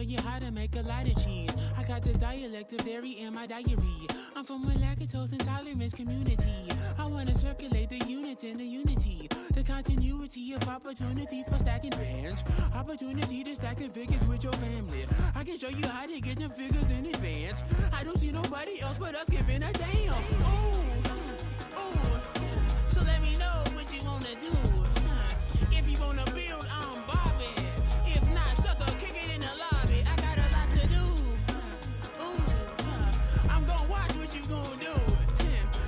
you how to make a lot of cheese. I got the dialect of dairy in my diary. I'm from a lactose intolerance community. I want to circulate the units in the unity. The continuity of opportunity for stacking bands. Opportunity to stack the figures with your family. I can show you how to get them figures in advance. I don't see nobody else but us giving a damn. Ooh, ooh. So let me know what you want to do. If you want to build, I'm Bobby. If not, sucker, kick it in the lobby. I got a lot to do. Ooh, I'm gonna watch what you gonna do.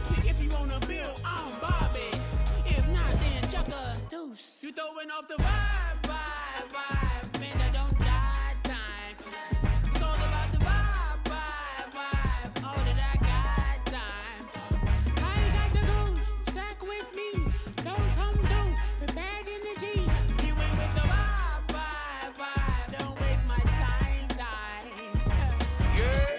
See, if you want to build, I'm Bobby. If not, then chuck a deuce. You throwing off the vibe. Man, I don't die time. It's all about the vibe. All that I got time. I ain't got the goose. Stack with me. Don't come through. We're back in the G. You ain't with the vibe. Don't waste my time. Yeah,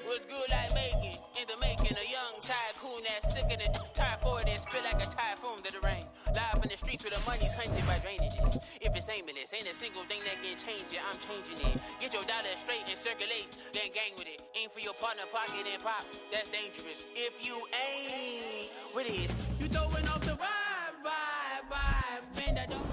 what's good like making? In the making, a young tycoon that's sick of it. Tired for it and spit like a typhoon to the rain. Live in the streets where the money's hunted by drainages. If it's aimless, ain't a single thing that can change it. I'm changing it. Get your dollar straight and circulate, then gang with it. Aim for your partner, pocket and pop. That's dangerous. If you ain't with it, you throwing off the vibe. Man, I don't.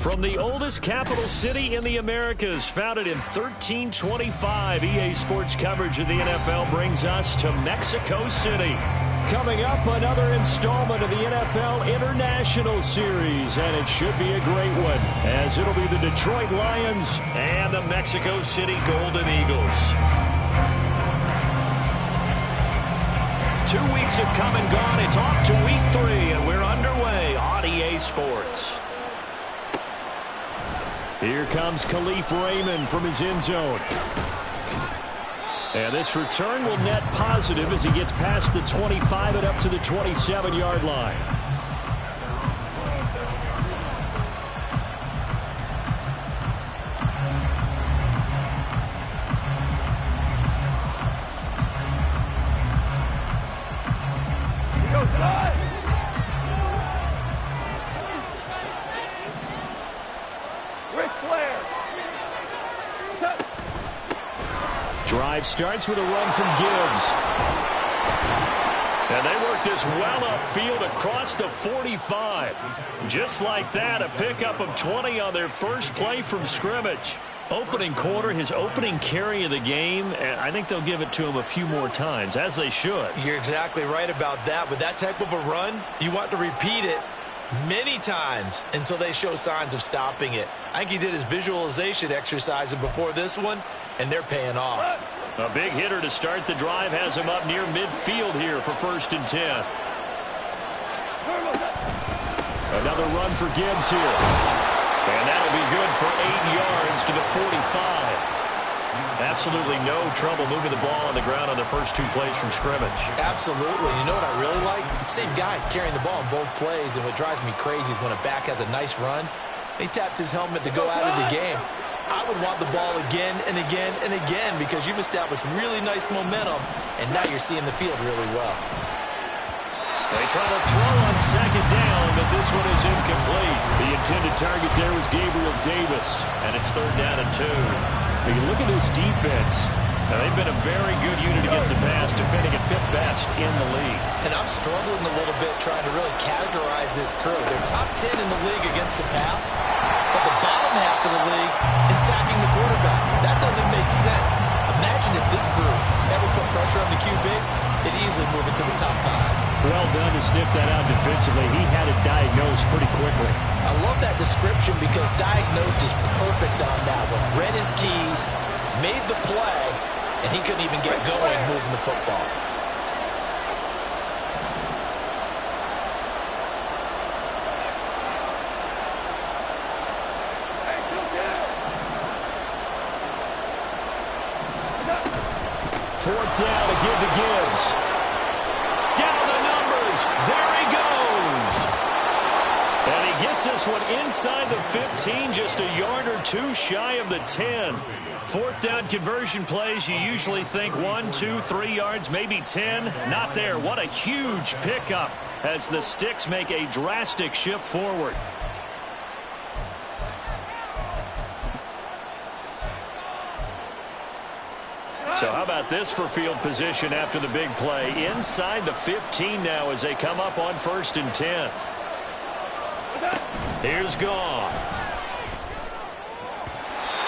From the oldest capital city in the Americas, founded in 1325, EA Sports coverage of the NFL brings us to Mexico City. Coming up, another installment of the NFL International Series, and it should be a great one, as it'll be the Detroit Lions and the Mexico City Golden Eagles. 2 weeks have come and gone. It's off to week 3, and we're underway on EA Sports. Here comes Khalif Raymond from his end zone. And this return will net positive as he gets past the 25 and up to the 27-yard line. Drive starts with a run from Gibbs. And they work this well upfield across the 45. Just like that, a pickup of 20 on their first play from scrimmage. Opening quarter, his opening carry of the game, and I think they'll give it to him a few more times, as they should. You're exactly right about that. With that type of a run, you want to repeat it many times until they show signs of stopping it. I think he did his visualization exercises before this one, and they're paying off. A big hitter to start the drive has him up near midfield here for 1st and 10. Another run for Gibbs here. And that'll be good for 8 yards to the 45. Absolutely no trouble moving the ball on the ground on the first 2 plays from scrimmage. Absolutely. You know what I really like? Same guy carrying the ball in both plays, and what drives me crazy is when a back has a nice run, he taps his helmet to go out of the game. I would want the ball again and again and again because you've established really nice momentum, and now you're seeing the field really well. They try to throw on 2nd down, but this one is incomplete. The intended target there was Gabriel Davis, and it's 3rd down and 2. When you look at this defense, they've been a very good unit against the pass, defending at 5th best in the league. And I'm struggling a little bit trying to really categorize this crew. They're top 10 in the league against the pass, but the bottom half of the league in sacking the quarterback. That doesn't make sense. Imagine if this group ever put pressure on the QB, they'd easily move into the top 5. Well done to sniff that out defensively. He had it diagnosed pretty quickly. I love that description because diagnosed is perfect on that one. Read his keys, made the play, and he couldn't even get going moving the football. Fourth down to give to Gibbs. Down the numbers. There he goes. And he gets this one inside the 15, just a yard or 2 shy of the 10. 4th down conversion plays, you usually think 1, 2, 3 yards, maybe 10. Not there. What a huge pickup as the Sticks make a drastic shift forward. How about this for field position after the big play? Inside the 15 now as they come up on 1st and 10. Here's Goff.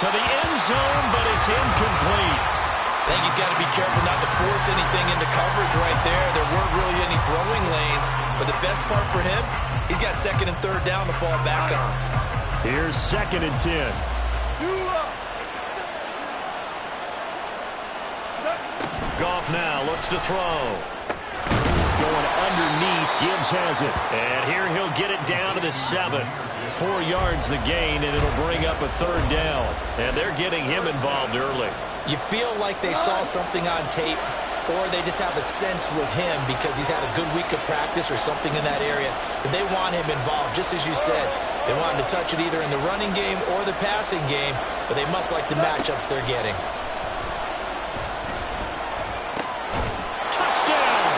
To the end zone, but it's incomplete. I think he's got to be careful not to force anything into coverage right there. There weren't really any throwing lanes, but the best part for him, he's got 2nd and 3rd down to fall back on. Here's 2nd and 10. Goff now looks to throw. Going underneath, Gibbs has it. And here he'll get it down to the 7. 4 yards the gain, and it'll bring up a 3rd down. And they're getting him involved early. You feel like they saw something on tape, or they just have a sense with him because he's had a good week of practice or something in that area that they want him involved, just as you said. They want him to touch it either in the running game or the passing game, but they must like the matchups they're getting. Touchdown!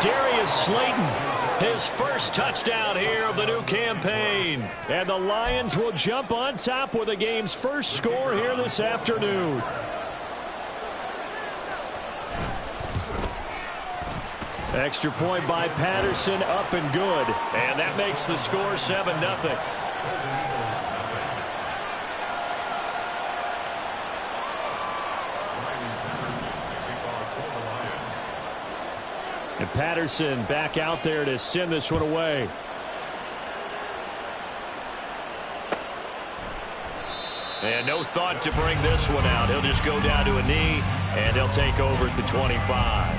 Darius Slayton, his first touchdown here of the new campaign. And the Lions will jump on top with the game's first score here this afternoon. Extra point by Patterson, up and good. And that makes the score 7-0. And Patterson back out there to send this one away. And no thought to bring this one out. He'll just go down to a knee, and he'll take over at the 25.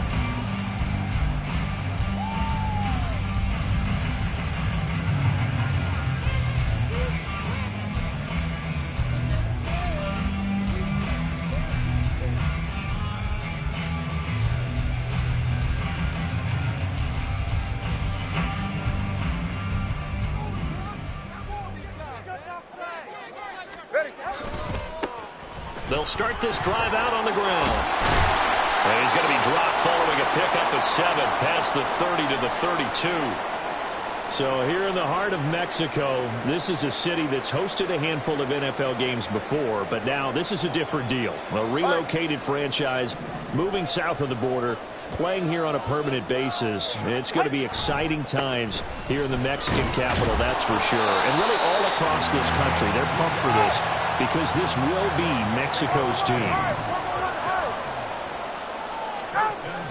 They'll start this drive out on the ground. And he's going to be dropped following a pickup of 7 past the 30 to the 32. So here in the heart of Mexico, this is a city that's hosted a handful of NFL games before, but now this is a different deal. A relocated franchise moving south of the border, playing here on a permanent basis. It's going to be exciting times here in the Mexican capital, that's for sure. And really all across this country, they're pumped for this because this will be Mexico's team.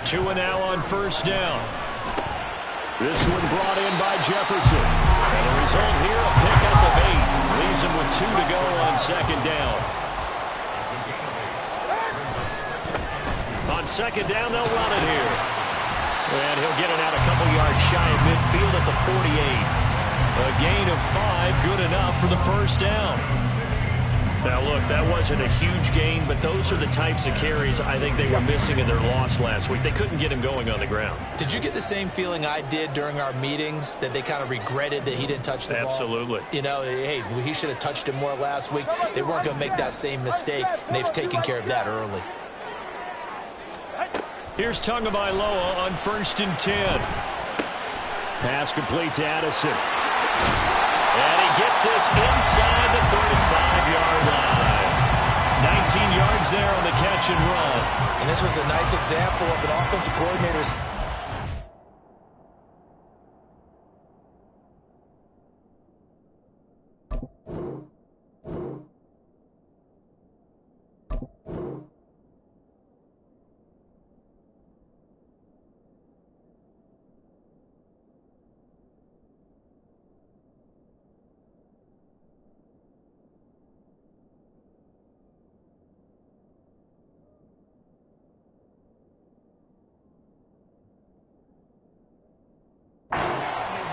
2 now on 1st down. This one brought in by Jefferson. And the result here, a pickup of 8. Leaves him with 2 to go on 2nd down. On 2nd down, they'll run it here. And he'll get it out a couple yards shy of midfield at the 48. A gain of 5, good enough for the 1st down. Now, look, that wasn't a huge gain, but those are the types of carries I think they were missing in their loss last week. They couldn't get him going on the ground. Did you get the same feeling I did during our meetings, that they kind of regretted that he didn't touch the ball? Absolutely. You know, hey, he should have touched it more last week. They weren't going to make that same mistake, and they've taken care of that early. Here's Tagovailoa on 1st and 10. Pass complete to Addison. And he gets this inside the 35-yard line. 19 yards there on the catch and run. And this was a nice example of an offensive coordinator's.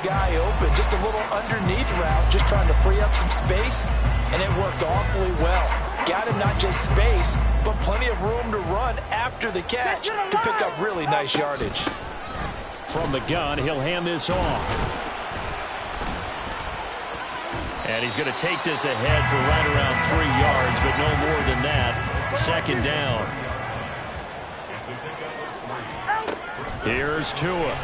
Guy open, just a little underneath route, just trying to free up some space, and it worked awfully well. Got him not just space, but plenty of room to run after the catch to pick up really nice yardage. From the gun, he'll hand this off. And he's going to take this ahead for right around 3 yards, but no more than that. 2nd down. Here's Tua.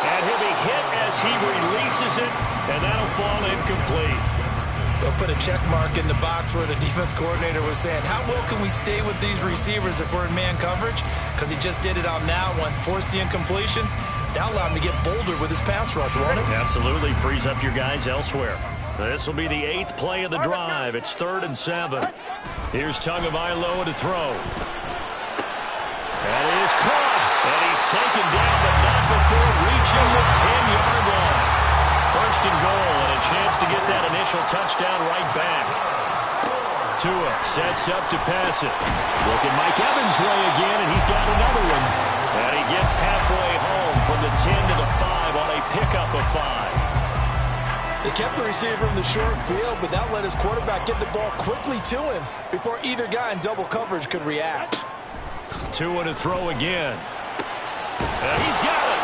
And he'll be hit as he releases it, and that'll fall incomplete. They'll put a check mark in the box where the defense coordinator was saying, how well can we stay with these receivers if we're in man coverage? Because he just did it on that one, forced the incompletion. That allowed him to get bolder with his pass rush, won't it? Absolutely. Frees up your guys elsewhere. This will be the 8th play of the drive. It's 3rd and 7. Here's Tagovailoa to throw. That is caught. And he's taken down, but not before reaching the 10-yard line. 1st and goal, and a chance to get that initial touchdown right back. Tua sets up to pass it. Looking Mike Evans' way again, and he's got another one. And he gets halfway home from the 10 to the 5 on a pickup of 5. They kept the receiver in the short field, but that let his quarterback get the ball quickly to him before either guy in double coverage could react. Tua to throw again. And he's got it.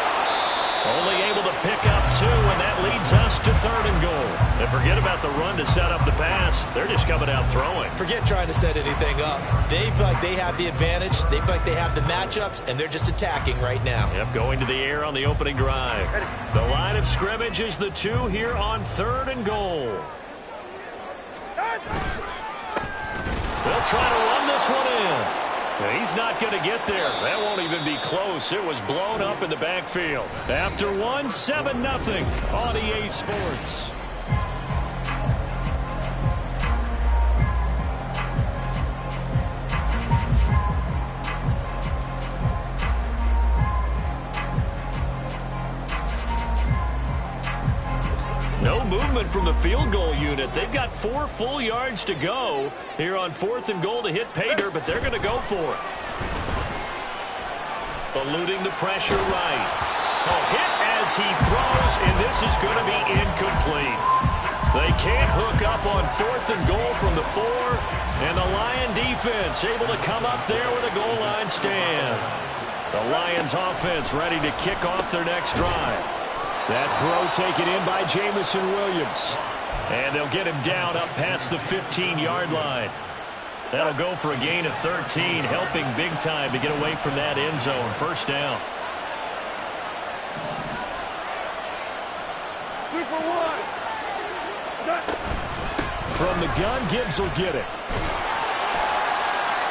Only able to pick up 2, and that leads us to 3rd and goal. And forget about the run to set up the pass. They're just coming out throwing. Forget trying to set anything up. They feel like they have the advantage. They feel like they have the matchups, and they're just attacking right now. Yep, going to the air on the opening drive. The line of scrimmage is the 2 here on 3rd and goal. They'll try to run this one in. He's not going to get there. That won't even be close. It was blown up in the backfield. After 1, 7-0 on EA Sports. No movement from the field goal unit. They've got 4 full yards to go here on 4th and goal to hit pay dirt, but they're going to go for it. Eluding the pressure right. A hit as he throws, and this is going to be incomplete. They can't hook up on 4th and goal from the 4, and the Lion defense able to come up there with a goal line stand. The Lions offense ready to kick off their next drive. That throw taken in by Jamison Williams. And they'll get him down up past the 15-yard line. That'll go for a gain of 13, helping big time to get away from that end zone. 1st down. From the gun, Gibbs will get it.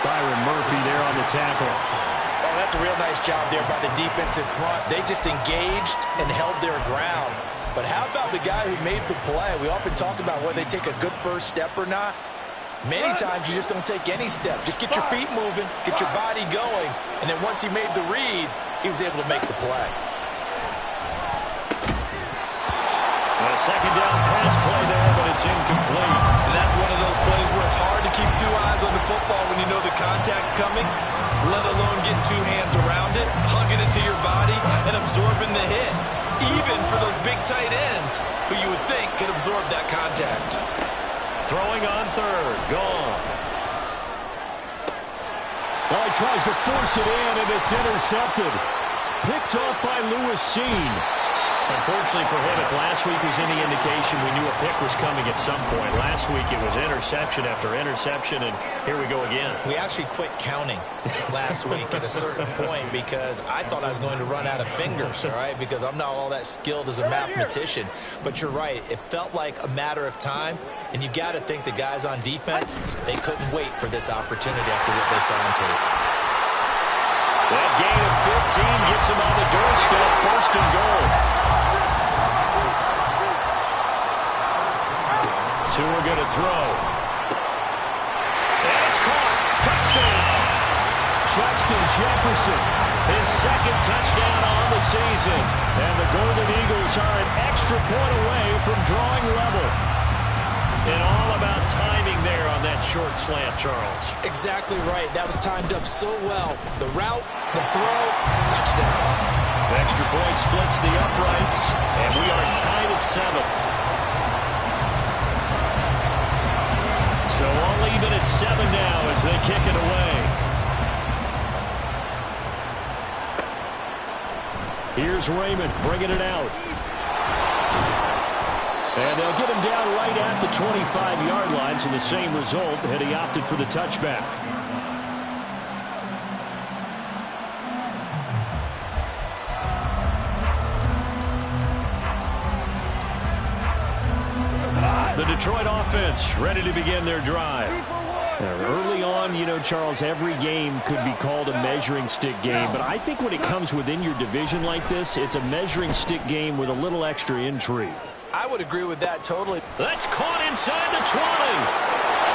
Byron Murphy there on the tackle. Oh, that's a real nice job there by the defensive front. They just engaged and held their ground. But how about the guy who made the play? We often talk about whether they take a good first step or not. Many times you just don't take any step. Just get your feet moving, get your body going, and then once he made the read, he was able to make the play. A 2nd down pass play there, but it's incomplete. And that's one of those plays where it's hard to keep 2 eyes on the football when you know the contact's coming, let alone getting 2 hands around it, hugging it to your body, and absorbing the hit. Even for those big tight ends who you would think could absorb that contact. Throwing on 3rd. Goff. Well, he tries to force it in, and it's intercepted. Picked off by Lewis Seen. Unfortunately for him, if last week was any indication, we knew a pick was coming at some point. Last week it was interception after interception, and here we go again. We actually quit counting last week at a certain point because I thought I was going to run out of fingers, all right, because I'm not all that skilled as a mathematician. But you're right. It felt like a matter of time, and you got to think the guys on defense, they couldn't wait for this opportunity after what they saw on tape. That gain of 15 gets him on the doorstep, 1st and goal. Tua going to throw. And it's caught. Touchdown. Justin Jefferson. His 2nd touchdown on the season. And the Golden Eagles are an extra point away from drawing level. And all about timing there on that short slant, Charles. Exactly right. That was timed up so well. The route, the throw, touchdown. Extra point splits the uprights, and we are tied at 7. So all even at 7 now as they kick it away. Here's Raymond bringing it out. And they'll get him down right at the 25-yard line, so the same result, and he opted for the touchback. The Detroit offense ready to begin their drive. Early on, you know, Charles, every game could be called a measuring stick game. But I think when it comes within your division like this, it's a measuring stick game with a little extra intrigue. I would agree with that totally. That's caught inside the 20.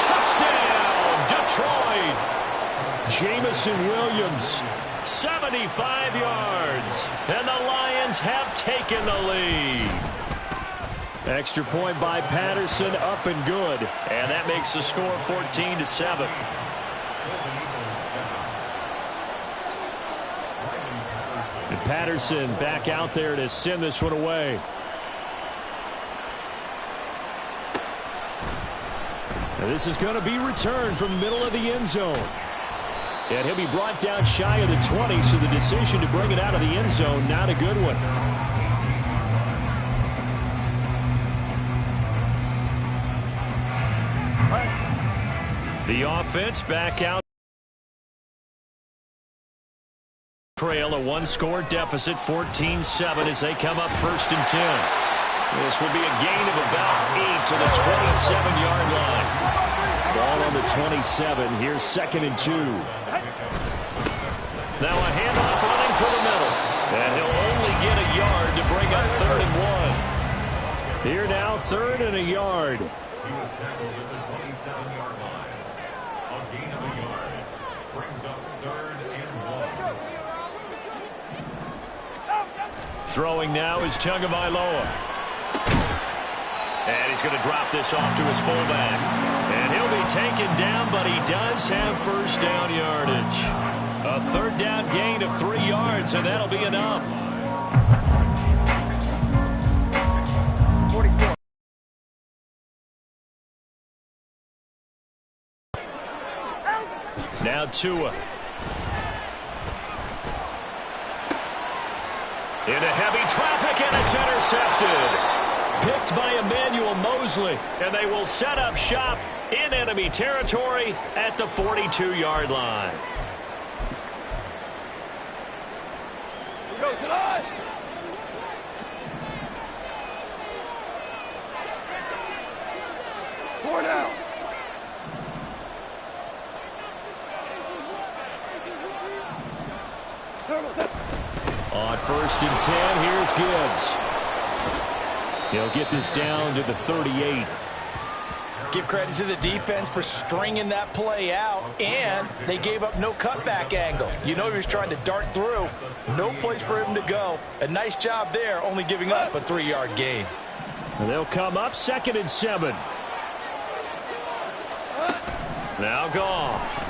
Touchdown, Detroit. Jamison Williams, 75 yards. And the Lions have taken the lead. Extra point by Patterson, up and good. And that makes the score 14-7. And Patterson back out there to send this one away. And this is going to be returned from the middle of the end zone. And he'll be brought down shy of the 20, so the decision to bring it out of the end zone, not a good one. The offense back out. Trail a one-score deficit, 14-7 as they come up 1st and 10. This will be a gain of about 8 to the 27-yard line. Ball on the 27. Here's 2nd and 2. Now a handoff running through the middle. And he'll only get a yard to bring up 3rd and 1. Here now, 3rd and a yard. He was tackled at the 27-yard line. A gain of a yard brings up 3rd and 1. Throwing now is Tagovailoa. And he's going to drop this off to his fullback. And he'll be taken down, but he does have 1st down yardage. A 3rd down gain of 3 yards, and that'll be enough. 44. Now Tua. Into heavy traffic, and it's intercepted. Picked by Emmanuel Mosley, and they will set up shop in enemy territory at the 42-yard line. Here goes tonight. Four down. On 1st and 10, here's Gibbs. He'll get this down to the 38. Give credit to the defense for stringing that play out, and they gave up no cutback angle. You know he was trying to dart through. No place for him to go. A nice job there, only giving up a 3-yard gain. And they'll come up 2nd and 7. Now Goff.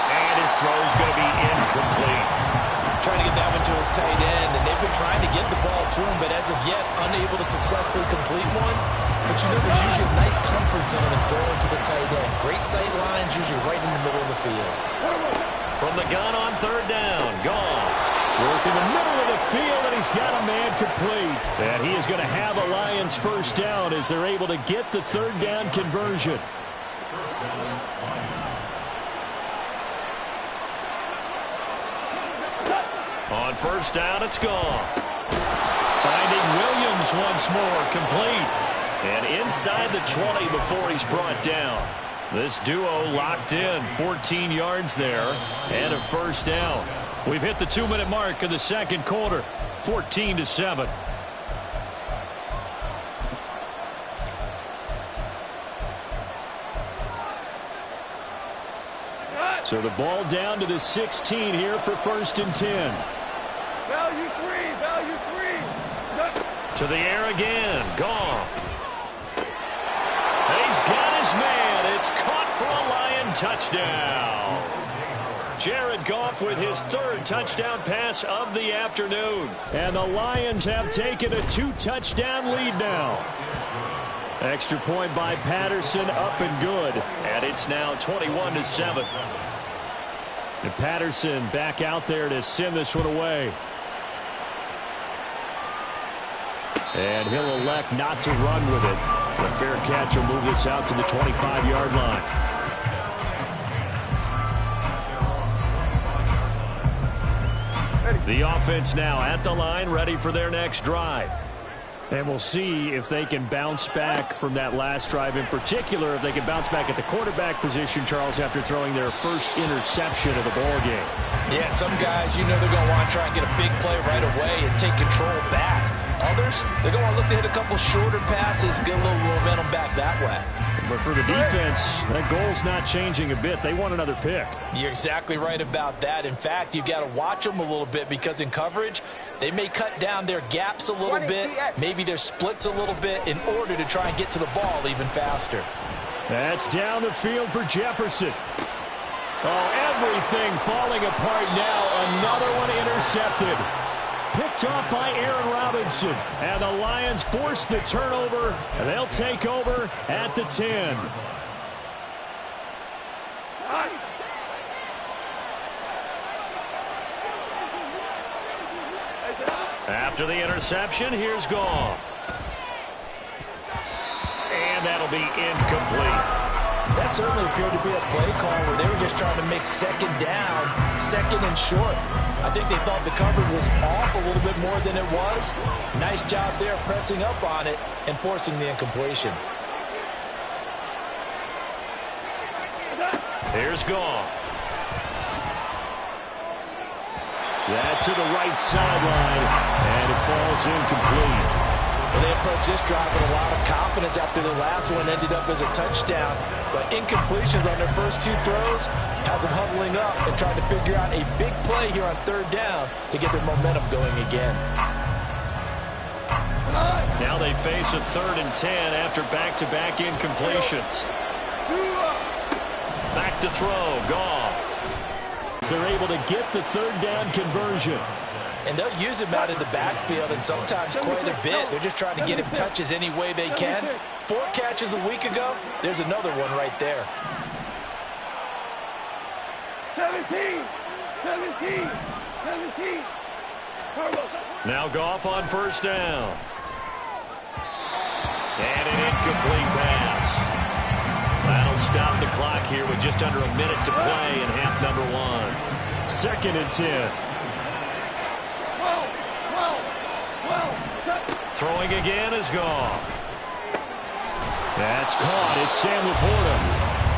And his throw's going to be incomplete. Trying to get that one to his tight end, and they've been trying to get the ball to him, but as of yet, unable to successfully complete one. But you know, there's usually a nice comfort zone in throwing to the tight end. Great sight lines, usually right in the middle of the field. From the gun on 3rd down, Goff. Work in the middle of the field, and he's got a man complete. And he is going to have a Lions 1st down as they're able to get the 3rd down conversion. On 1st down, it's Goff. Finding Williams once more, complete. And inside the 20 before he's brought down. This duo locked in, 14 yards there, and a 1st down. We've hit the 2-minute mark of the 2nd quarter, 14-7. So the ball down to the 16 here for 1st and 10. Value 3. To the air again, Goff. And he's got his man. It's caught for a Lion touchdown. Jared Goff with his 3rd touchdown pass of the afternoon. And the Lions have taken a 2-touchdown lead now. Extra point by Patterson, up and good. And it's now 21-7. And Patterson back out there to send this one away. And he'll elect not to run with it. The fair catch will move this out to the 25-yard line. The offense now at the line, ready for their next drive. And we'll see if they can bounce back from that last drive, in particular, if they can bounce back at the quarterback position, Charles, after throwing their first interception of the ball game. Yeah, some guys, they're going to want to try and get a big play right away and take control back. Others, they're going to look to hit a couple shorter passes, get a little momentum back that way. But for the defense, that goal's not changing a bit. They want another pick. You're exactly right about that. In fact, you've got to watch them a little bit because in coverage, they may cut down their gaps a little bit, maybe their splits a little bit in order to try and get to the ball even faster. That's down the field for Jefferson. Oh, everything falling apart now. Another one intercepted. Picked off by Aaron Robinson. And the Lions force the turnover, and they'll take over at the 10. After the interception, here's Goff. And that'll be incomplete. That certainly appeared to be a play call where they were just trying to make second down, second and short. I think they thought the coverage was off a little bit more than it was. Nice job there pressing up on it and forcing the incompletion. Here's Goff. That to the right sideline, and it falls incomplete. Well, they approached this drive with a lot of confidence after the last one ended up as a touchdown. But incompletions on their first two throws has them huddling up and trying to figure out a big play here on third down to get their momentum going again. Now they face a 3rd and 10 after back-to-back incompletions. Back to throw, Goff. They're able to get the 3rd down conversion. And they'll use him out in the backfield and sometimes quite a bit. They're just trying to get him touches any way they can. 4 catches a week ago. There's another one right there. 17. Now Goff on first down. And an incomplete pass. That'll stop the clock here with just under a minute to play in half number 1. 2nd and 10. Throwing again is Goff. That's caught. It's Sam Laporta.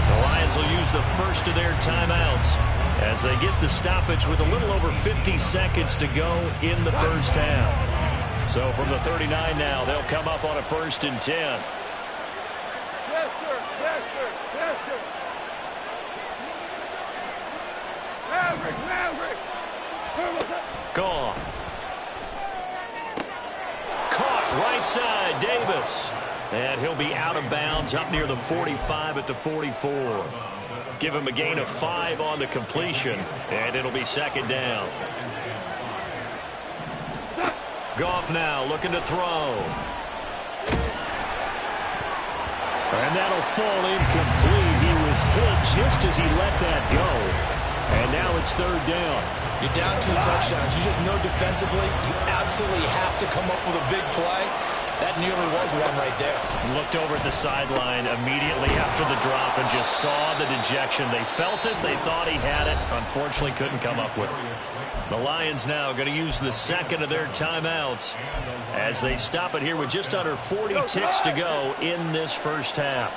The Lions will use the first of their timeouts as they get the stoppage with a little over 50 seconds to go in the first half. So from the 39 now, they'll come up on a 1st and 10. Yes, sir. Maverick. Goff. Caught right side, Davis. And he'll be out of bounds up near the 45 at the 44. Give him a gain of 5 on the completion, and it'll be 2nd down. Goff now looking to throw. And that'll fall incomplete. He was hit just as he let that go. And now it's 3rd down. You're down 2 touchdowns. You just know defensively you absolutely have to come up with a big play. That nearly was one right there. Looked over at the sideline immediately after the drop and just saw the dejection. They felt it. They thought he had it. Unfortunately, couldn't come up with it. The Lions now going to use the 2nd of their timeouts as they stop it here with just under 40 ticks to go in this first half.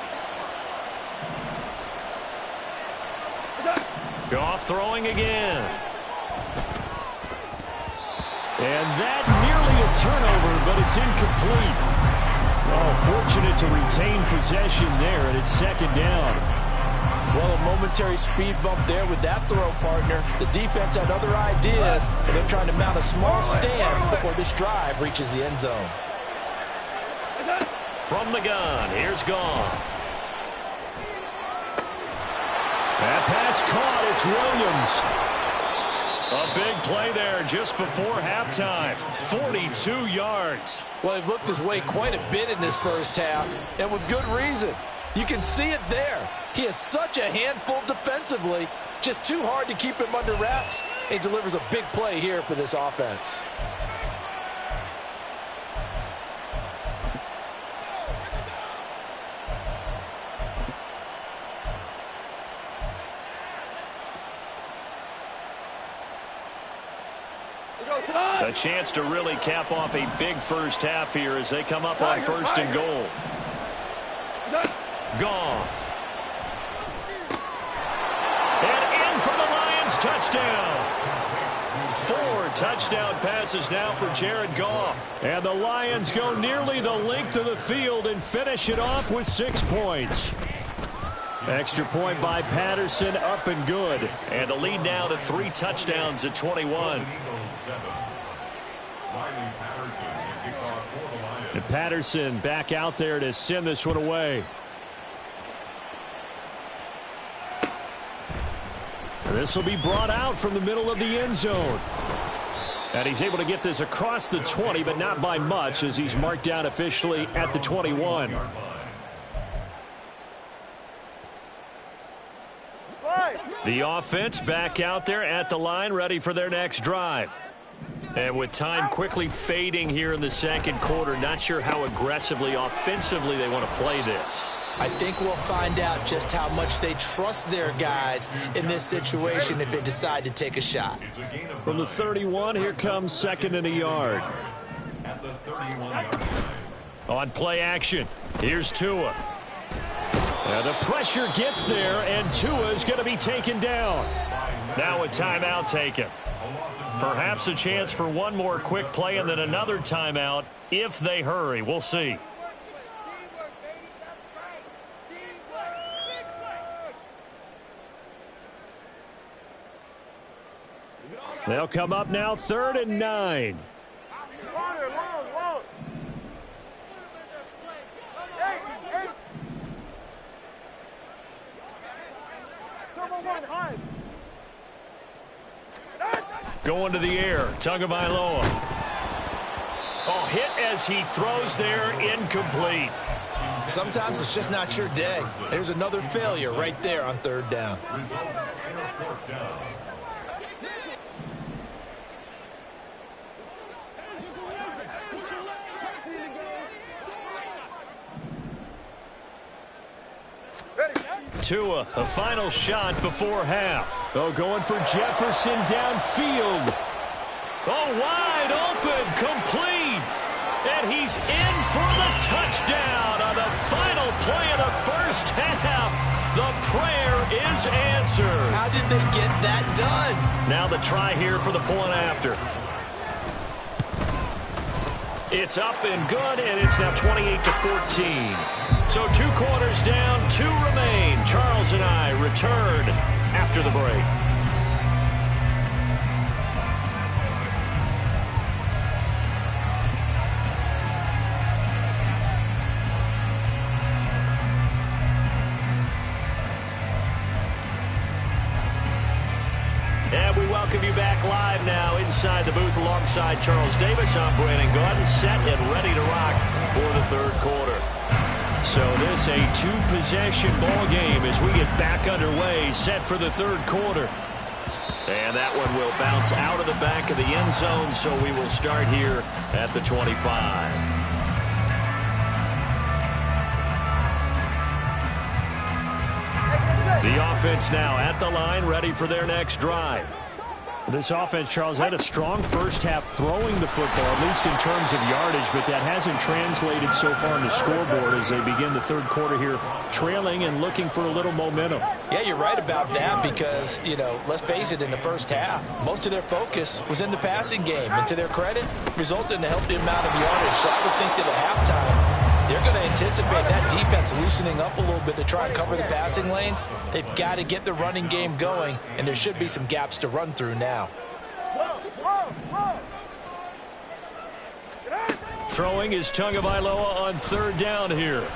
Goff throwing again. And that nearly a turnover, but it's incomplete. Oh, fortunate to retain possession there, and it's 2nd down. Well, a momentary speed bump there with that throw, partner. The defense had other ideas, and they're trying to mount a small stand before this drive reaches the end zone. From the gun, here's Goff. That pass caught. It's Williams. A big play there just before halftime. 42 yards. Well, he looked his way quite a bit in this first half, and with good reason. You can see it there. He is such a handful defensively. Just too hard to keep him under wraps. He delivers a big play here for this offense. A chance to really cap off a big first half here as they come up on first and goal. Goff. And in for the Lions, touchdown. 4 touchdown passes now for Jared Goff. And the Lions go nearly the length of the field and finish it off with 6 points. Extra point by Patterson, up and good. And the lead now to 3 touchdowns at 21. And Patterson back out there to send this one away. And this will be brought out from the middle of the end zone. And he's able to get this across the 20, but not by much, as he's marked down officially at the 21. The offense back out there at the line, ready for their next drive. And with time quickly fading here in the second quarter, not sure how aggressively, offensively they want to play this. I think we'll find out just how much they trust their guys in this situation if they decide to take a shot. From the 31, here comes 2nd and a yard. On play action, here's Tua. Now the pressure gets there, and Tua is going to be taken down. Now a timeout taken. Perhaps a chance for one more quick play and then another timeout if they hurry. We'll see. They'll come up now, 3rd and 9. Going to the air, Tagovailoa. Oh, hit as he throws there, incomplete. Sometimes it's just not your day. There's another failure right there on 3rd down. Tua, a final shot before half. Oh, going for Jefferson downfield. Oh, wide open, complete. And he's in for the touchdown on the final play of the first half. The prayer is answered. How did they get that done? Now the try here for the point after. It's up and good, and it's now 28-14. So 2 quarters down, 2 remain. Charles and I return after the break. And we welcome you back live now inside the booth alongside Charles Davis. I'm Brandon Gaudin, set and ready to rock for the 3rd quarter. So this a 2-possession ball game as we get back underway, set for the 3rd quarter. And that one will bounce out of the back of the end zone, so we will start here at the 25. The offense now at the line, ready for their next drive. This offense, Charles, had a strong first half throwing the football, at least in terms of yardage, but that hasn't translated so far on the scoreboard as they begin the 3rd quarter here, trailing and looking for a little momentum. Yeah, you're right about that because, you know, let's face it, in the first half, most of their focus was in the passing game. And to their credit, resulted in a healthy amount of yardage. So I would think that at halftime, they're going to anticipate that defense loosening up a little bit to try and cover the passing lanes. They've got to get the running game going, and there should be some gaps to run through now. Throwing is Tagovailoa on 3rd down here.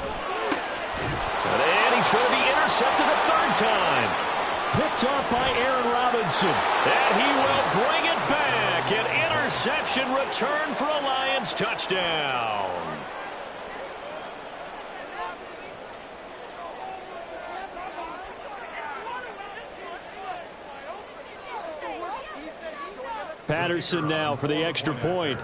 And he's going to be intercepted a 3rd time. Picked off by Aaron Robinson. And he will bring it back. An interception return for a Lions touchdown. Patterson now for the extra point.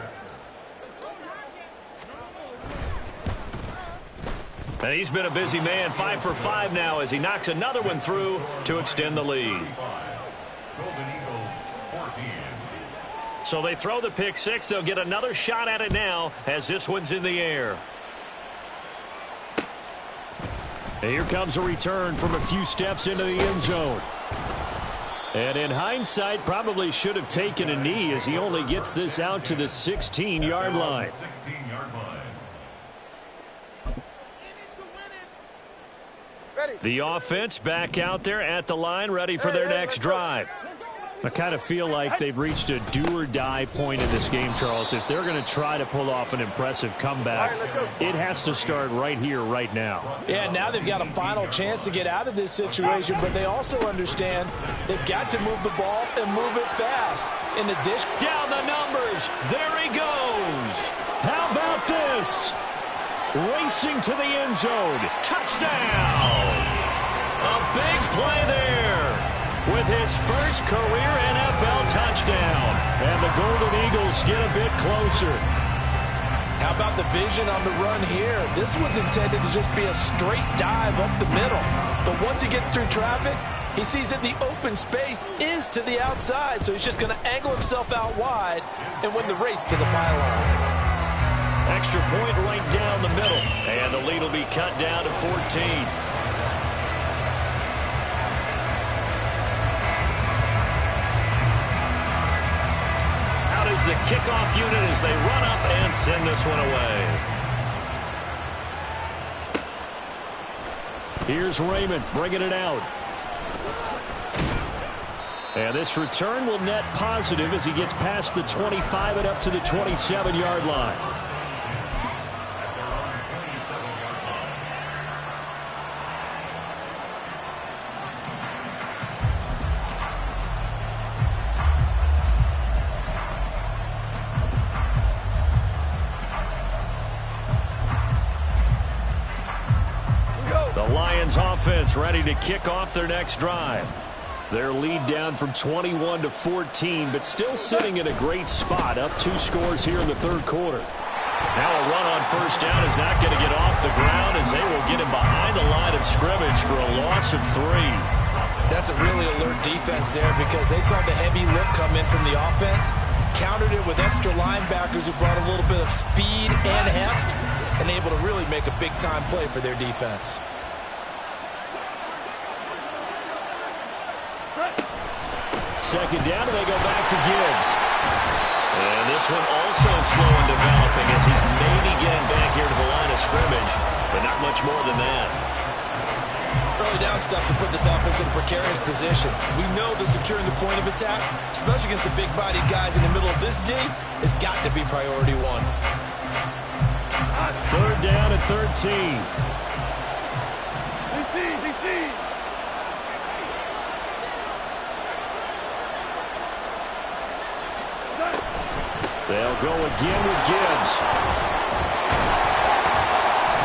And he's been a busy man, 5 for 5 now as he knocks another one through to extend the lead. Golden Eagles 14. So they throw the pick six. They'll get another shot at it now as this one's in the air. And here comes a return from a few steps into the end zone. And in hindsight, probably should have taken a knee as he only gets this out to the 16-yard line. 16-yard line. The offense back out there at the line, ready for their next drive. I kind of feel like they've reached a do-or-die point in this game, Charles. If they're going to try to pull off an impressive comeback, it has to start right here, right now. Yeah, now they've got a final chance to get out of this situation, but they also understand they've got to move the ball and move it fast. In addition, down the numbers. There he goes. How about this? Racing to the end zone. Touchdown. A big play there with his first career NFL touchdown. And the Golden Eagles get a bit closer. How about the vision on the run here? This one's intended to just be a straight dive up the middle. But once he gets through traffic, he sees that the open space is to the outside. So he's just going to angle himself out wide and win the race to the pylon. Extra point right down the middle. And the lead will be cut down to 14. Out is the kickoff unit as they run up and send this one away. Here's Raymond bringing it out. And this return will net positive as he gets past the 25 and up to the 27-yard line. Offense ready to kick off their next drive. Their lead down from 21 to 14, but still sitting in a great spot, up 2 scores here in the third quarter. Now a run on first down is not going to get off the ground as they will get him behind the line of scrimmage for a loss of 3. That's a really alert defense there because they saw the heavy look come in from the offense, countered it with extra linebackers who brought a little bit of speed and heft, and able to really make a big-time play for their defense. Second down, and they go back to Gibbs. And this one also slow in developing as he's maybe getting back here to the line of scrimmage, but not much more than that. Early down stuff to put this offense in a precarious position. We know that securing the point of attack, especially against the big-bodied guys in the middle of this D, has got to be priority 1. Third down and 13. They'll go again with Gibbs.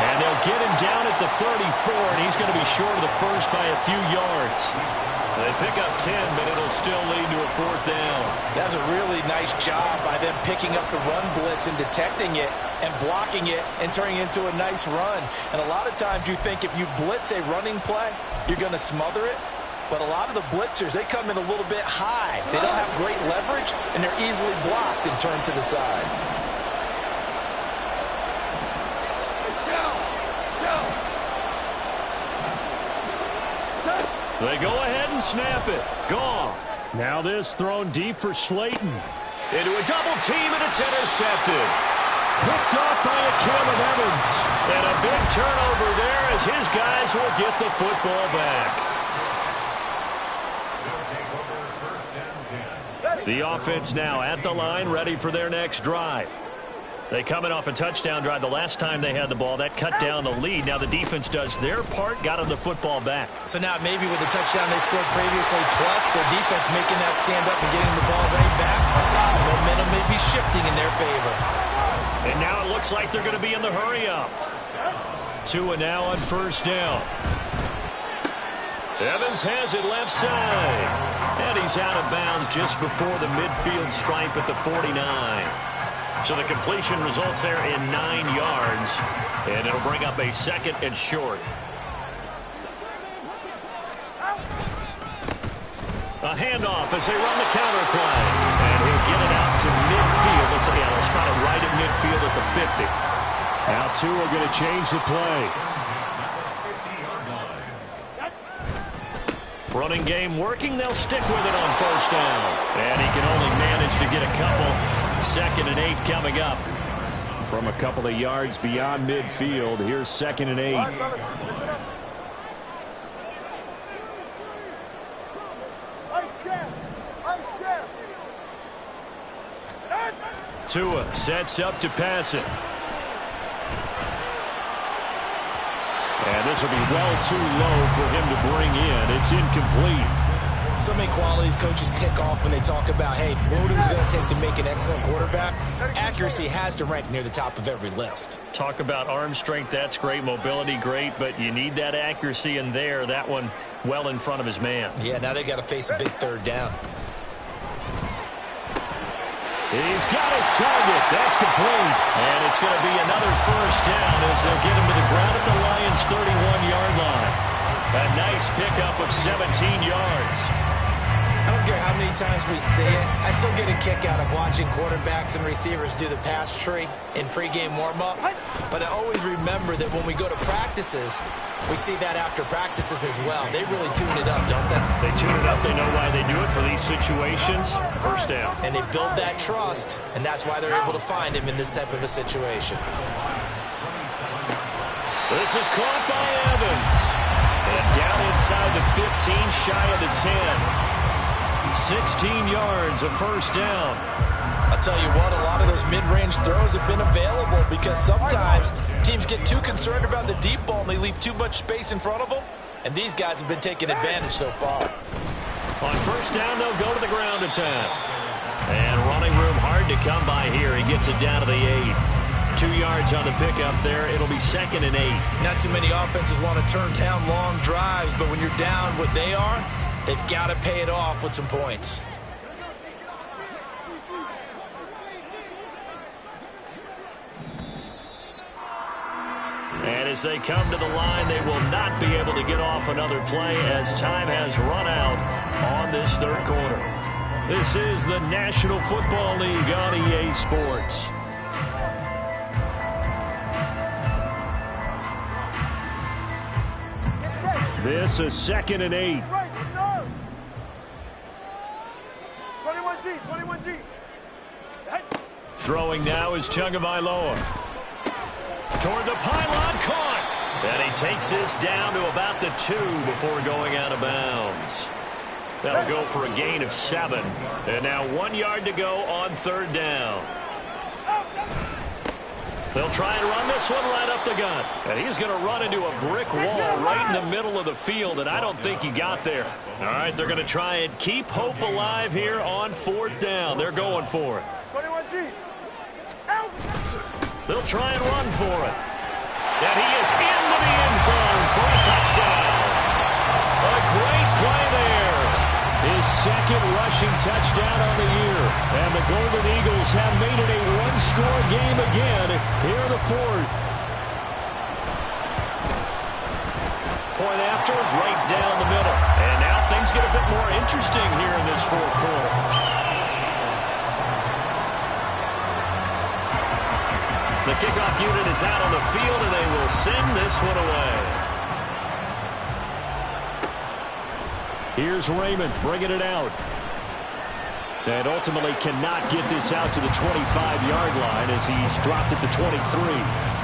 And they'll get him down at the 34, and he's going to be short of the first by a few yards. They pick up 10, but it'll still lead to a 4th down. That's a really nice job by them picking up the run blitz and detecting it and blocking it and turning it into a nice run. And a lot of times you think if you blitz a running play, you're going to smother it. But a lot of the blitzers, they come in a little bit high. They don't have great leverage, and they're easily blocked and turned to the side. They go ahead and snap it. Goff. Now this thrown deep for Slayton. Into a double team, and it's intercepted. Picked off by a Caleb Evans. And a big turnover there as his guys will get the football back. The offense now at the line, ready for their next drive. They coming off a touchdown drive the last time they had the ball. That cut down the lead. Now the defense does their part, got them the football back. So now maybe with the touchdown they scored previously, plus their defense making that stand up and getting the ball right back, momentum may be shifting in their favor. And now it looks like they're going to be in the hurry-up. 2 and now on first down. Evans has it left side. And he's out of bounds just before the midfield stripe at the 49. So the completion results there in 9 yards. And it'll bring up a 2nd and short. A handoff as they run the counter play. And he'll get it out to midfield at the 50. Now two are going to change the play. Running game working. They'll stick with it on first down. And he can only manage to get a couple. 2nd and 8 coming up. From a couple of yards beyond midfield, here's 2nd and 8. Tua sets up to pass it. And this will be well too low for him to bring in. It's incomplete. So many qualities coaches tick off when they talk about, hey, what is it going to take to make an excellent quarterback? Accuracy has to rank near the top of every list. Talk about arm strength, that's great. Mobility, great. But you need that accuracy in there. That one well in front of his man. Yeah, now they got to face a big 3rd down. He's got his target. That's complete. And it's going to be another first down as they'll get him to the ground at the Lions' 31-yard line. A nice pickup of 17 yards. I don't care how many times we see it. I still get a kick out of watching quarterbacks and receivers do the pass tree in pregame warm-up. But I always remember that when we go to practices, we see that after practices as well. They really tune it up, don't they? They tune it up. They know why they do it for these situations. First down. And they build that trust, and that's why they're able to find him in this type of a situation. This is caught by Evans. And down inside the 15, shy of the 10. 16 yards, a first down. I'll tell you what, a lot of those mid-range throws have been available because sometimes teams get too concerned about the deep ball and they leave too much space in front of them. And these guys have been taking advantage so far. On first down, they'll go to the ground attack. And running room hard to come by here. He gets it down to the 8. 2 yards on the pickup there. It'll be 2nd and 8. Not too many offenses want to turn down long drives, but when you're down what they are, they've got to pay it off with some points. And as they come to the line, they will not be able to get off another play as time has run out on this 3rd quarter. This is the National Football League on EA Sports. This is 2nd and 8. 21G. Throwing now is Tagovailoa. Toward the pylon, caught. And he takes this down to about the 2 before going out of bounds. That'll go for a gain of 7. And now 1 yard to go on 3rd down. They'll try and run this one right up the gut. And he's going to run into a brick wall right in the middle of the field, and I don't think he got there. All right, they're going to try and keep hope alive here on 4th down. They're going for it. 21G. They'll try and run for it. And he is into the end zone for a touchdown. A great play there. His 2nd rushing touchdown on the year. And the Golden Eagles have made it a one-score game again here in the 4th. Point after, right down the middle. And now things get a bit more interesting here in this 4th quarter. The kickoff unit is out on the field, and they will send this one away. Here's Raymond bringing it out. And ultimately cannot get this out to the 25-yard line as he's dropped at the 23.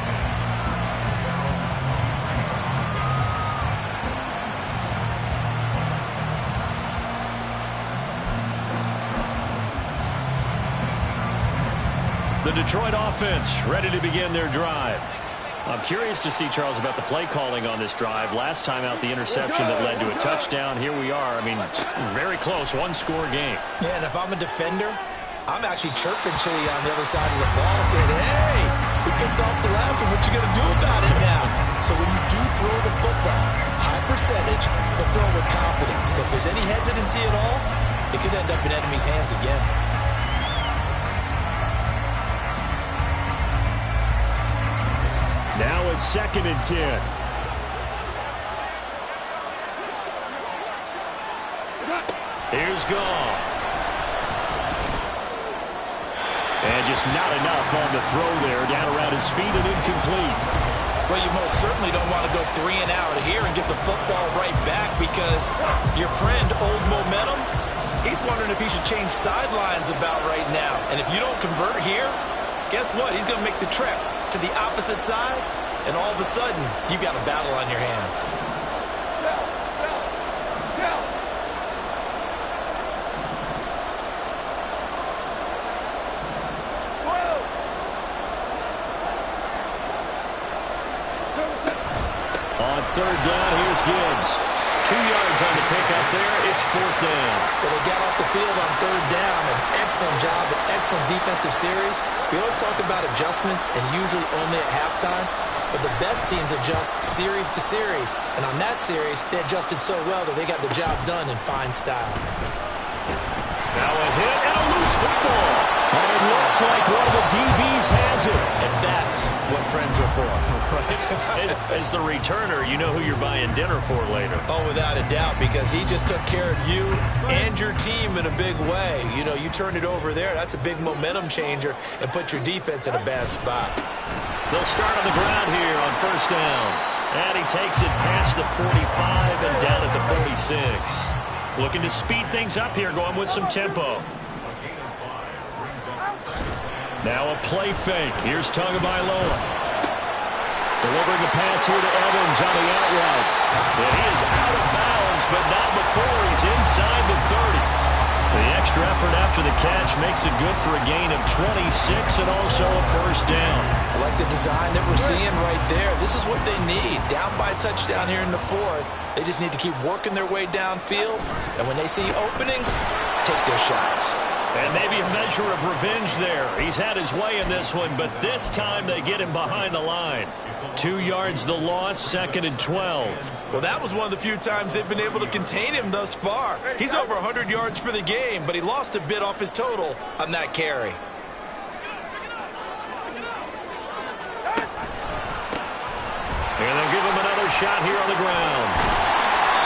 The Detroit offense ready to begin their drive. I'm curious to see, Charles, about the play calling on this drive. Last time out, the interception that led to a touchdown. Here we are. I mean, very close, one-score game. Yeah, and if I'm a defender, I'm actually chirping Chili on the other side of the ball saying, hey, we picked off the last one. What you going to do about it now? So when you do throw the football, high percentage, but throw with confidence. If there's any hesitancy at all, it could end up in enemy's hands again. Now it's 2nd and 10. Here's Goff. And just not enough on the throw there. Down around his feet and incomplete. Well, you most certainly don't want to go 3 and out here and get the football right back because your friend, Old Momentum, he's wondering if he should change sidelines about right now. And if you don't convert here, guess what? He's going to make the trek to the opposite side, and all of a sudden, you've got a battle on your hands. On third down, here's Gibbs. 2 yards on the pickup there. It's 4th down. Well, they got off the field on third down. An excellent job, an excellent defensive series. We always talk about adjustments and usually only at halftime. But the best teams adjust series to series. And on that series, they adjusted so well that they got the job done in fine style. Now a hit and a loose football. And it looks like one of the DBs has it. And that's what friends are for. As the returner, you know who you're buying dinner for later. Oh, without a doubt, because he just took care of you and your team in a big way. You know, you turned it over there. That's a big momentum changer and put your defense in a bad spot. They'll start on the ground here on 1st down. And he takes it past the 45 and down at the 46. Looking to speed things up here, going with some tempo. Now a play fake. Here's Tagovailoa. Delivering the pass here to Evans on the out route. And he is out of bounds, but not before he's inside the 30. The extra effort after the catch makes it good for a gain of 26 and also a 1st down. I like the design that we're seeing right there. This is what they need. Down by a touchdown here in the 4th. They just need to keep working their way downfield. And when they see openings, take their shots. And maybe a measure of revenge there. He's had his way in this one, but this time they get him behind the line. 2 yards the loss, 2nd and 12. Well, that was one of the few times they've been able to contain him thus far. He's over 100 yards for the game, but he lost a bit off his total on that carry. And they'll give him another shot here on the ground.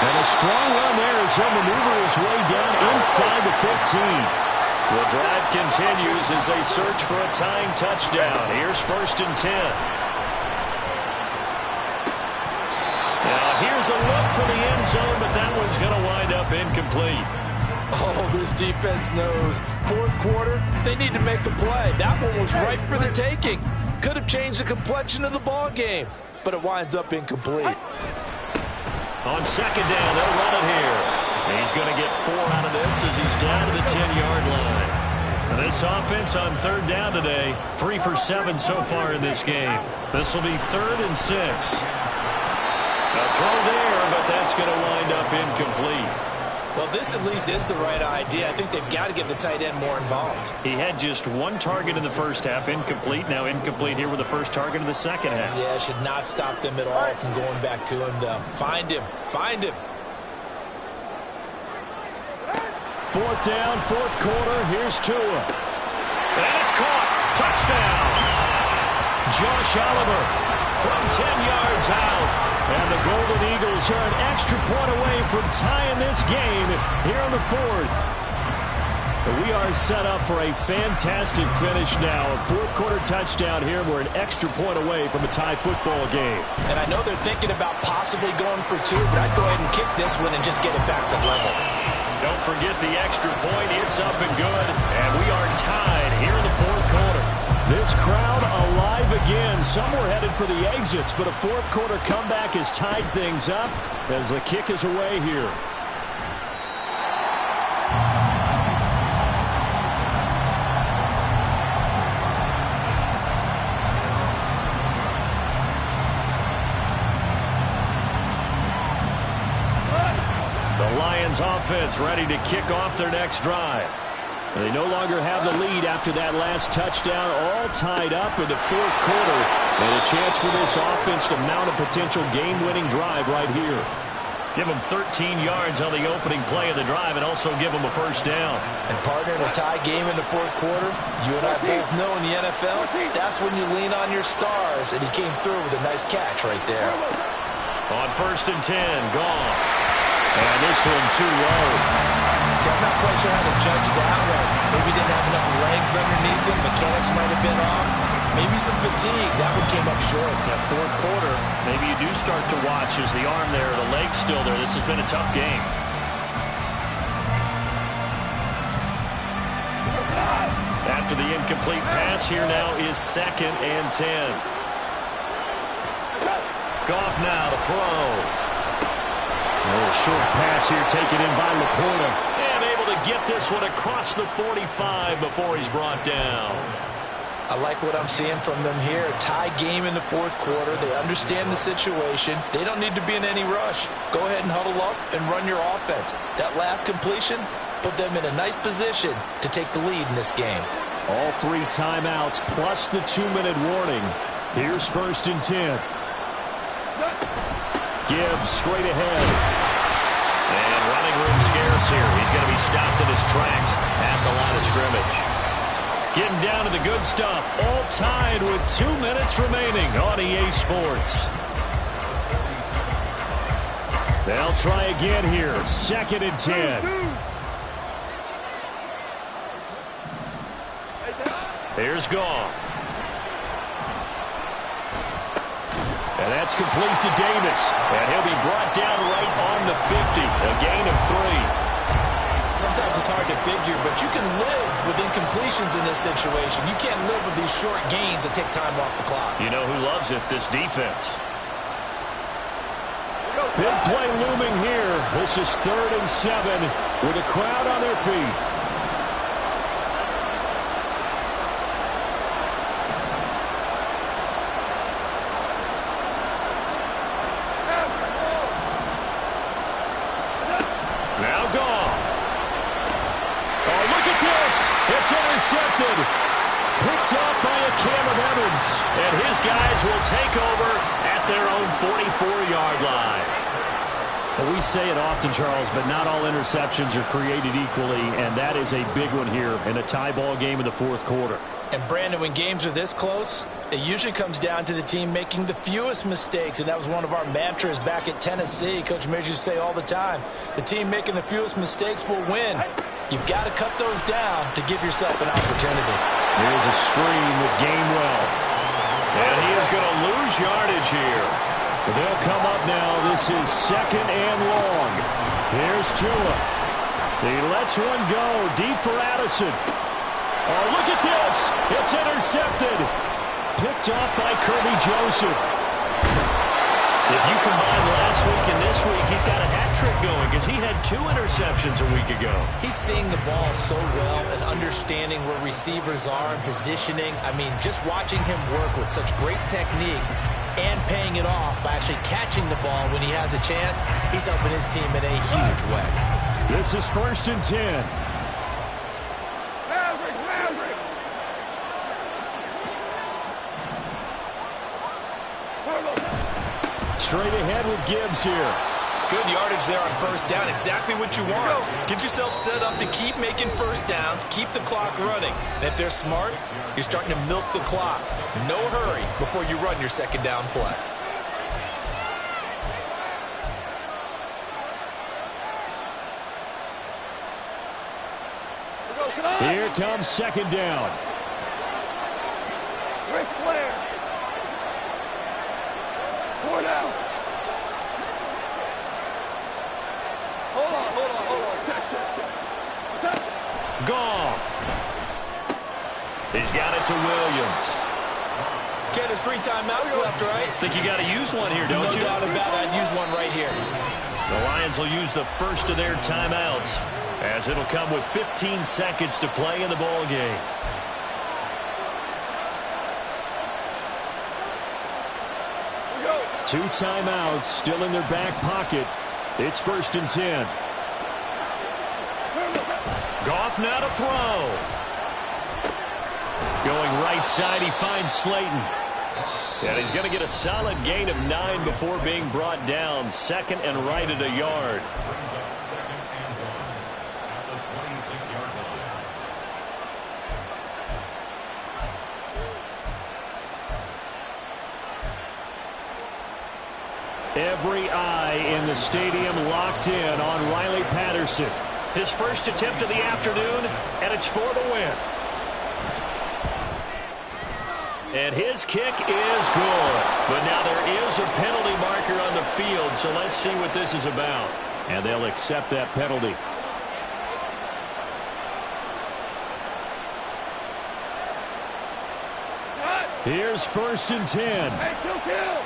And a strong run there as he'll maneuver his way down inside the 15. The drive continues as they search for a tying touchdown. Here's 1st and 10. Now here's a look for the end zone, but that one's going to wind up incomplete. Oh, this defense knows. 4th quarter, they need to make a play. That one was ripe for the taking. Could have changed the complexion of the ball game, but it winds up incomplete. On 2nd down, they'll run it here. He's going to get 4 out of this as he's down to the 10-yard line. And this offense on 3rd down today, 3 for 7 so far in this game. This will be 3rd and 6. A throw there, but that's going to wind up incomplete. Well, this at least is the right idea. I think they've got to get the tight end more involved. He had just 1 target in the 1st half, incomplete. Now incomplete here with the 1st target in the 2nd half. Yeah, it should not stop them at all from going back to him, though. Find him. Find him. 4th down, 4th quarter. Here's Tua. And it's caught. Touchdown. Josh Oliver from 10 yards out. And the Golden Eagles are an extra point away from tying this game here in the 4th. We are set up for a fantastic finish now. A 4th quarter touchdown here. We're an extra point away from a tie football game. And I know they're thinking about possibly going for 2, but I'd go ahead and kick this one and just get it back to level. Don't forget the extra point. It's up and good. And we are tied here in the 4th quarter. This crowd alive again. Some were headed for the exits, but a 4th quarter comeback has tied things up as the kick is away here. The Lions offense ready to kick off their next drive. They no longer have the lead after that last touchdown, all tied up in the 4th quarter. And a chance for this offense to mount a potential game-winning drive right here. Give them 13 yards on the opening play of the drive and also give them a 1st down. And partner, in a tie game in the 4th quarter, you and I both know in the NFL, that's when you lean on your stars. And he came through with a nice catch right there. On 1st and 10, Goff. And this one too low. I'm not quite sure how to judge that one. Maybe didn't have enough legs underneath him. Mechanics might have been off. Maybe some fatigue. That one came up short. That fourth quarter, maybe you do start to watch as the arm there, the leg's still there. This has been a tough game. After the incomplete pass, here now is 2nd and 10. Goff now to throw. A little short pass here taken in by Laporta. And able to get this one across the 45 before he's brought down. I like what I'm seeing from them here. Tie game in the fourth quarter. They understand the situation. They don't need to be in any rush. Go ahead and huddle up and run your offense. That last completion put them in a nice position to take the lead in this game. All 3 timeouts plus the 2-minute warning. Here's 1st and 10. Gibbs straight ahead. And running room scarce here. He's going to be stopped in his tracks at the line of scrimmage. Getting down to the good stuff. All tied with 2 minutes remaining on EA Sports. They'll try again here. 2nd and 10. Here's Goff. And that's complete to Davis. And he'll be brought down right on the 50. A gain of 3. Sometimes it's hard to figure, but you can live with incompletions in this situation. You can't live with these short gains that take time off the clock. You know who loves it? This defense. Big play looming here. This is 3rd and 7 with a crowd on their feet. It's intercepted. Picked up by a Caleb Evans. And his guys will take over at their own 44-yard line. Well, we say it often, Charles, but not all interceptions are created equally, and that is a big one here in a tie ball game in the fourth quarter. And, Brandon, when games are this close, it usually comes down to the team making the fewest mistakes, and that was one of our mantras back at Tennessee. Coach Mears used to say all the time, the team making the fewest mistakes will win. You've got to cut those down to give yourself an opportunity. Here's a screen with Gainwell. And he is going to lose yardage here. They'll come up now. This is 2nd and long. Here's Tua. He lets one go deep for Addison. Oh, look at this. It's intercepted. Picked off by Kirby Joseph. If you combine last week and this week, he's got a hat trick going because he had 2 interceptions a week ago. He's seeing the ball so well and understanding where receivers are and positioning. I mean, just watching him work with such great technique and paying it off by actually catching the ball when he has a chance, he's helping his team in a huge way. This is 1st and 10. Straight ahead with Gibbs here. Good yardage there on 1st down. Exactly what you want. Get yourself set up to keep making 1st downs, keep the clock running. And if they're smart, you're starting to milk the clock. No hurry before you run your 2nd down play. Here comes 2nd down. Ric Flair. 4 down. Hold on. Goff. He's got it to Williams. Ken, there's 3 timeouts left, right? Think you got to use one here, don't you? No doubt about it. I'd use one right here. The Lions will use the first of their timeouts as it'll come with 15 seconds to play in the ball game. Two timeouts still in their back pocket. It's 1st and 10. Goff now to throw. Going right side, he finds Slayton. And he's going to get a solid gain of 9 before being brought down. 2nd and right at a yard. Brings up 2nd and 1 at the 26-yard line. Every eye in the stadium locked in on Riley Patterson. His first attempt of the afternoon, and it's for the win. And his kick is good. But now there is a penalty marker on the field, so let's see what this is about. And they'll accept that penalty. Here's 1st and 10. Hey, kill.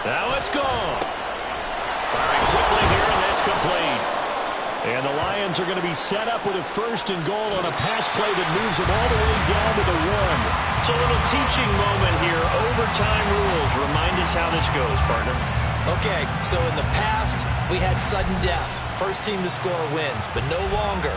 Now it's gone. Firing quickly here, and that's complete. And the Lions are going to be set up with a 1st and goal on a pass play that moves them all the way down to the 1. It's a little teaching moment here. Overtime rules. Remind us how this goes, partner. Okay, so in the past, we had sudden death. First team to score wins, but no longer.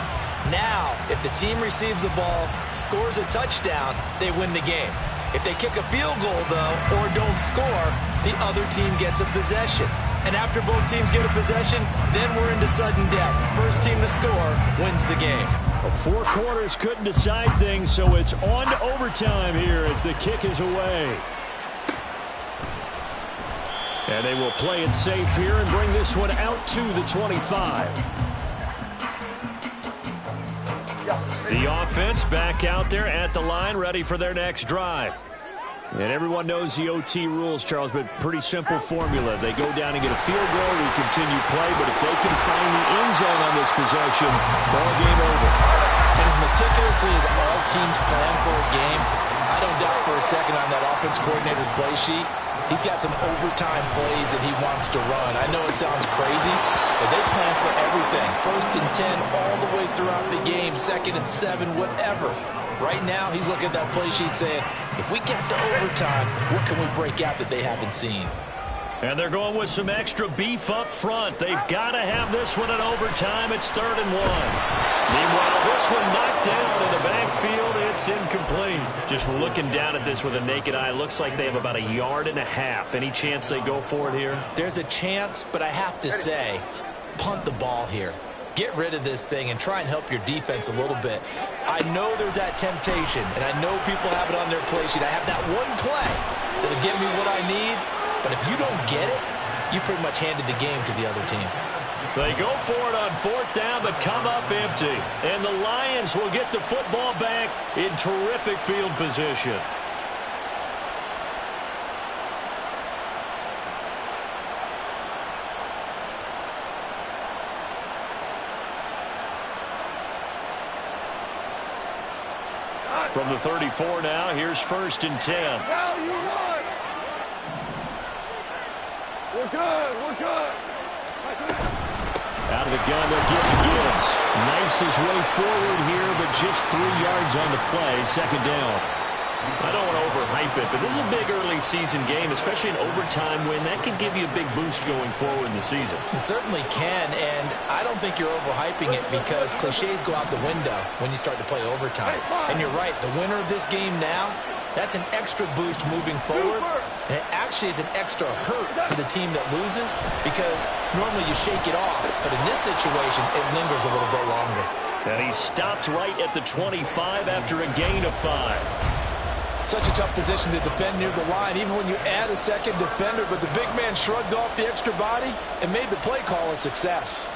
Now, if the team receives the ball, scores a touchdown, they win the game. If they kick a field goal, though, or don't score, the other team gets a possession. And after both teams get a possession, then we're into sudden death. First team to score wins the game. Well, 4 quarters couldn't decide things, so it's on to overtime here as the kick is away. And they will play it safe here and bring this one out to the 25. The offense back out there at the line, ready for their next drive. And everyone knows the OT rules, Charles, but pretty simple formula. They go down and get a field goal, we continue play, but if they can find the end zone on this possession, ball game over. And as meticulously as all teams plan for a game, I don't doubt for a second on that offense coordinator's play sheet, he's got some overtime plays that he wants to run. I know it sounds crazy, but they plan for everything. 1st and 10 all the way throughout the game, 2nd and 7, whatever. Right now, he's looking at that play sheet saying, if we get to overtime, what can we break out that they haven't seen? And they're going with some extra beef up front. They've got to have this one in overtime. It's 3rd and 1. Meanwhile, this one knocked down in the backfield. It's incomplete. Just looking down at this with a naked eye, looks like they have about 1.5 yards. Any chance they go for it here? There's a chance, but I have to say, punt the ball here. Get rid of this thing and try and help your defense a little bit. I know there's that temptation, and I know people have it on their play sheet. I have that one play that'll get me what I need, but if you don't get it, you pretty much handed the game to the other team. They go for it on 4th down, but come up empty. And the Lions will get the football back in terrific field position. From the 34 now, here's 1st and 10. Now you run. We're good. Out of the gun, they'll give to Gibbs. Knifes his way forward here, but just 3 yards on the play. 2nd down. I don't want to overhype it, but this is a big early season game, especially an overtime win. That can give you a big boost going forward in the season. It certainly can, and I don't think you're overhyping it because cliches go out the window when you start to play overtime. And you're right, the winner of this game now, that's an extra boost moving forward, and it actually is an extra hurt for the team that loses because normally you shake it off, but in this situation, it lingers a little bit longer. And he stopped right at the 25 after a gain of 5. Such a tough position to defend near the line, even when you add a 2nd defender, but the big man shrugged off the extra body and made the play call a success.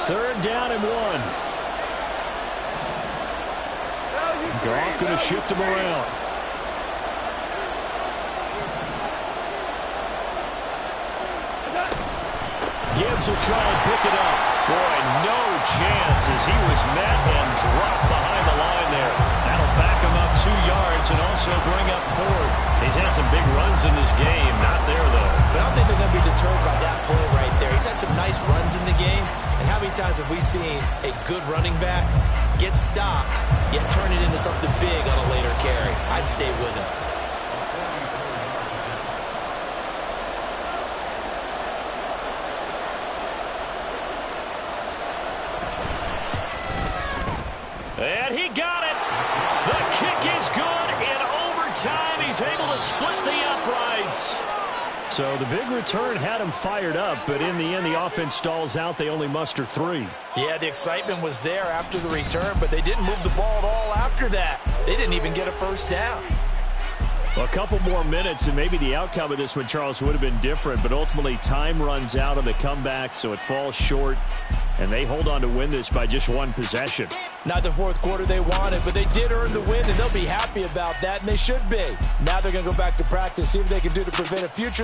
Third down and 1. Goff going to shift him around. Gibbs will try and pick it up. Boy, no chance as he was met and dropped behind the line there. That'll back him up 2 yards and also bring up 4th. He's had some big runs in this game. Not there, though. But I don't think they're going to be deterred by that play right there. He's had some nice runs in the game. And how many times have we seen a good running back get stopped, yet turn it into something big on a later carry? I'd stay with him. And he got it. The kick is good in overtime. He's able to split the uprights. So the big return had them fired up, but in the end, the offense stalls out. They only muster 3. Yeah, the excitement was there after the return, but they didn't move the ball at all after that. They didn't even get a first down. Well, a couple more minutes, and maybe the outcome of this one, Charles, would have been different, but ultimately time runs out on the comeback, so it falls short, and they hold on to win this by just 1 possession. Not the fourth quarter they wanted, but they did earn the win, and they'll be happy about that, and they should be. Now they're going to go back to practice, see if they can do to prevent a future